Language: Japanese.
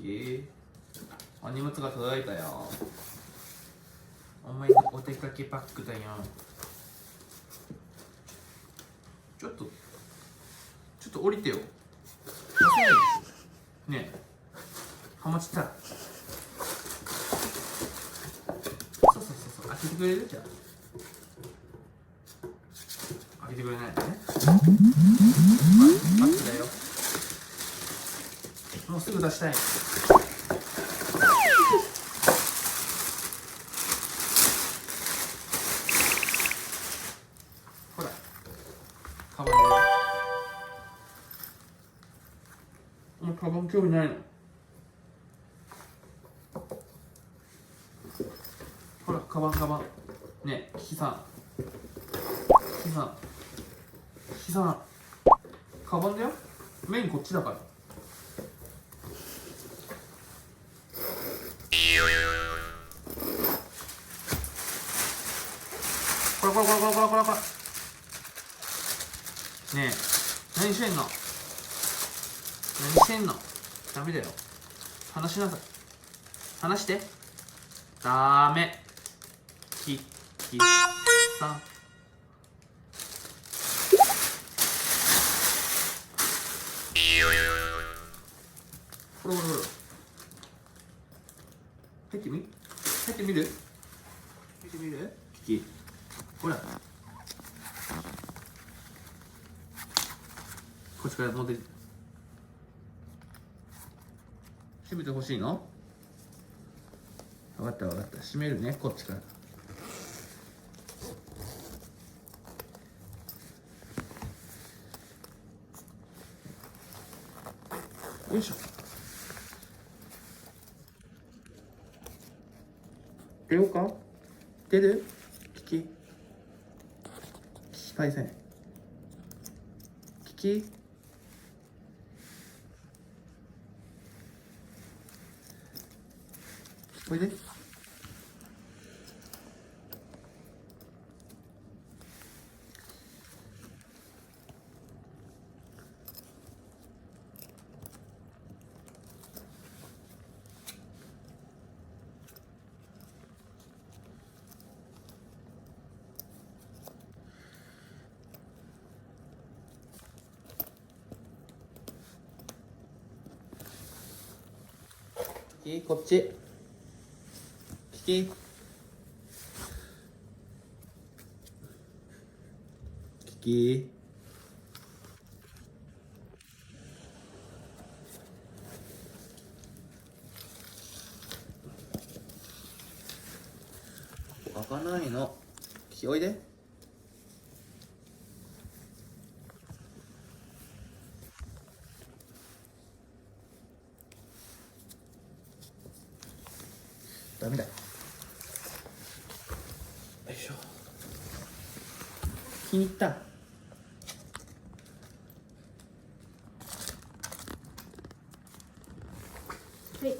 キキお荷物が届いたよ。お前のお出かけパックだよ。ちょっと降りてよ。出せないでしょ。ねえ、ハマチったら。そう、開けてくれる？じゃあ開けてくれないのね。パックだよ。もうすぐ出したい。ほら、カバンだよ。お前カバン興味ないの？ほら、カバン。ねえ、キキさん、カバンだよ。メインこっちだから。こら。ねえ、何してんの？ダメだよ。話しなさい。話して。ダメ。キキさん。ほら。入ってみる？キキ。ほら。こっちから持って閉めてほしいの？分かった閉めるね、こっちから。よいしょ。出ようか？出る？キキパイセン。キキおいで。キキこっち。キキ開かないの。キキおいで。ダメだ。よいしょ。気に入った。はい。